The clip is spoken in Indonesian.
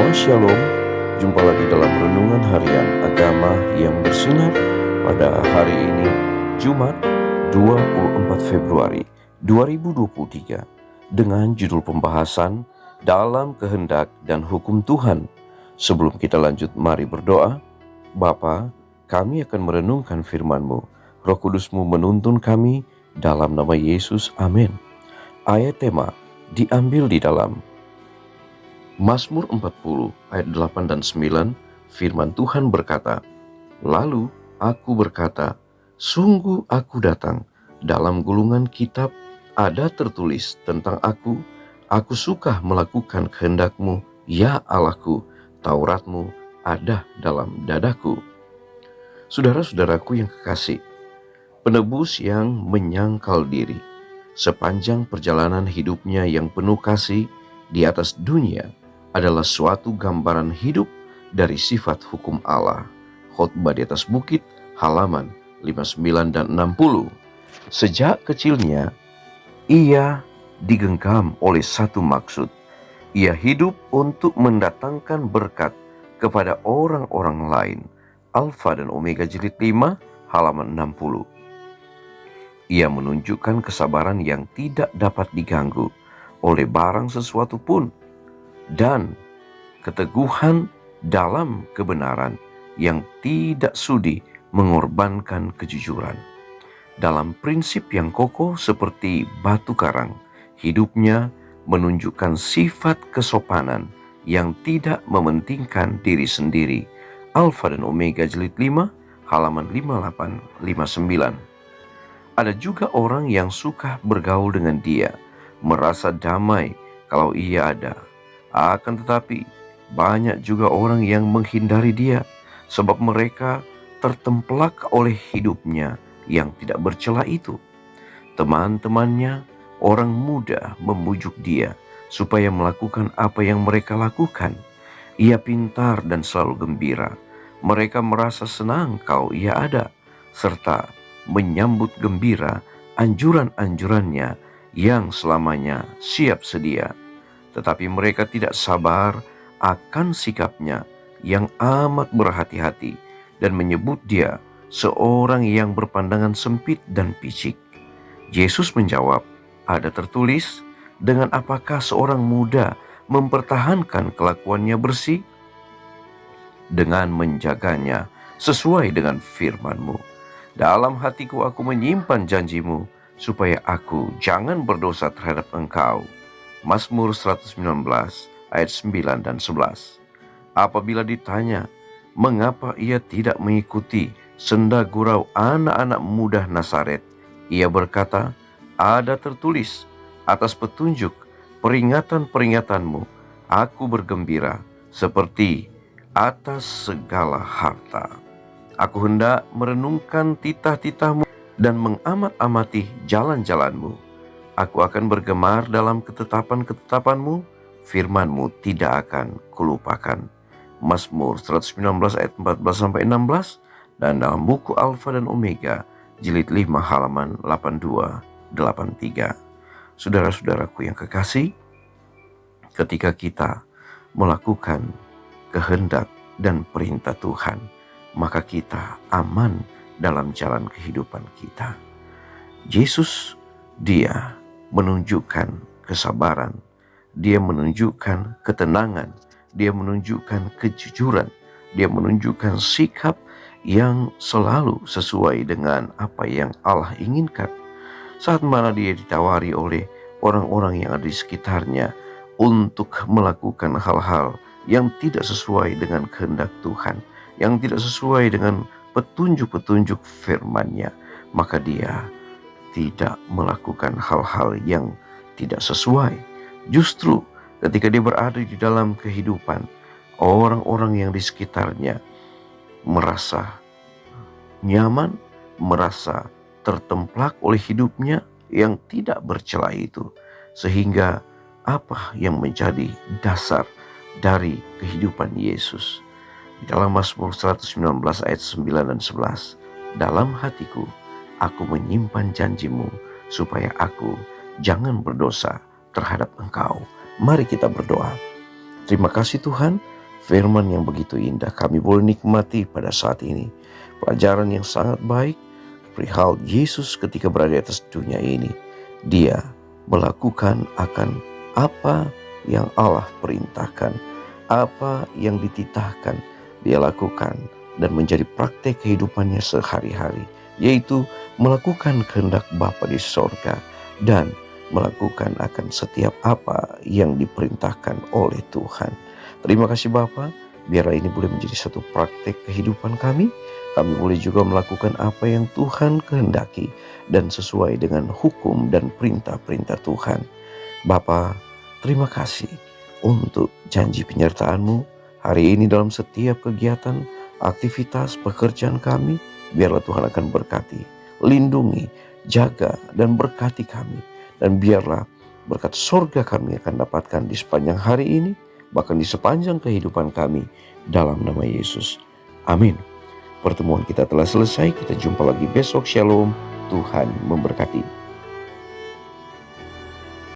semua, Shalom. Jumpa lagi dalam Renungan Harian Agama yang bersinar pada hari ini, Jumat 24 Februari 2023, dengan judul pembahasan Dalam Kehendak dan Hukum Tuhan. Sebelum kita lanjut, mari berdoa. Bapa, kami akan merenungkan firman-Mu. Roh Kudus-Mu menuntun kami dalam nama Yesus, amin. Ayat tema diambil di dalam Mazmur 40 ayat 8 dan 9. Firman Tuhan berkata, "Lalu aku berkata, sungguh aku datang, dalam gulungan kitab ada tertulis tentang aku suka melakukan kehendak-Mu, ya Allahku, Taurat-Mu ada dalam dadaku." Saudara-saudaraku yang kekasih, penebus yang menyangkal diri sepanjang perjalanan hidupnya yang penuh kasih di atas dunia adalah suatu gambaran hidup dari sifat hukum Allah. Khotbah di atas bukit, halaman 59 dan 60. Sejak kecilnya, ia digenggam oleh satu maksud. Ia hidup untuk mendatangkan berkat kepada orang-orang lain. Alfa dan Omega jilid 5, halaman 60. Ia menunjukkan kesabaran yang tidak dapat diganggu oleh barang sesuatu pun, dan keteguhan dalam kebenaran yang tidak sudi mengorbankan kejujuran. Dalam prinsip yang kokoh seperti batu karang, hidupnya menunjukkan sifat kesopanan yang tidak mementingkan diri sendiri. Alfa dan Omega jilid 5, halaman 58, 59. Ada juga orang yang suka bergaul dengan dia, merasa damai kalau ia ada. Akan tetapi, banyak juga orang yang menghindari dia, sebab mereka tertemplak oleh hidupnya yang tidak bercela itu. Teman-temannya, orang muda, memujuk dia supaya melakukan apa yang mereka lakukan. Ia pintar dan selalu gembira. Mereka merasa senang kalau ia ada, serta menyambut gembira anjuran-anjurannya yang selamanya siap sedia. Tetapi mereka tidak sabar akan sikapnya yang amat berhati-hati dan menyebut dia seorang yang berpandangan sempit dan picik. Yesus menjawab, "Ada tertulis, dengan apakah seorang muda mempertahankan kelakuannya bersih? Dengan menjaganya sesuai dengan firman-Mu. Dalam hatiku aku menyimpan janji-Mu, supaya aku jangan berdosa terhadap Engkau." Mazmur 119 ayat 9 dan 11. Apabila ditanya mengapa ia tidak mengikuti senda gurau anak-anak muda Nazaret, ia berkata, "Ada tertulis, atas petunjuk peringatan-peringatanmu aku bergembira seperti atas segala harta. Aku hendak merenungkan titah-titah-Mu dan mengamat-amati jalan-jalan-Mu. Aku akan bergemar dalam ketetapan-ketetapan-Mu, firman-Mu tidak akan kulupakan." Mazmur 119 ayat 14-16, dan dalam buku Alfa dan Omega jilid 5 halaman 82-83. Saudara-saudaraku yang kekasih, ketika kita melakukan kehendak dan perintah Tuhan, maka kita aman dalam jalan kehidupan kita. Yesus, dia menunjukkan kesabaran, dia menunjukkan ketenangan, dia menunjukkan kejujuran, dia menunjukkan sikap yang selalu sesuai dengan apa yang Allah inginkan. Saat mana dia ditawari oleh orang-orang yang ada di sekitarnya untuk melakukan hal-hal yang tidak sesuai dengan kehendak Tuhan, yang tidak sesuai dengan petunjuk-petunjuk firman-Nya, maka dia tidak melakukan hal-hal yang tidak sesuai. Justru ketika dia berada di dalam kehidupan, orang-orang yang di sekitarnya merasa nyaman, merasa tertemplak oleh hidupnya yang tidak bercela itu. Sehingga apa yang menjadi dasar dari kehidupan Yesus? Di dalam Mazmur 119 ayat 9 dan 11, "Dalam hatiku aku menyimpan janji-Mu, supaya aku jangan berdosa terhadap Engkau." Mari kita berdoa. Terima kasih Tuhan, firman yang begitu indah kami boleh nikmati pada saat ini. Pelajaran yang sangat baik perihal Yesus ketika berada di atas dunia ini. Dia melakukan akan apa yang Allah perintahkan, apa yang dititahkan dia lakukan dan menjadi praktek kehidupannya sehari-hari, yaitu melakukan kehendak Bapa di sorga dan melakukan akan setiap apa yang diperintahkan oleh Tuhan. Terima kasih Bapa, biarlah ini boleh menjadi satu praktek kehidupan kami. Kami boleh juga melakukan apa yang Tuhan kehendaki dan sesuai dengan hukum dan perintah-perintah Tuhan. Bapa, terima kasih untuk janji penyertaan-Mu hari ini dalam setiap kegiatan, aktivitas, pekerjaan kami. Biarlah Tuhan akan berkati, lindungi, jaga, dan berkati kami. Dan biarlah berkat surga kami akan dapatkan di sepanjang hari ini, bahkan di sepanjang kehidupan kami, dalam nama Yesus. Amin. Pertemuan kita telah selesai, kita jumpa lagi besok. Shalom, Tuhan memberkati.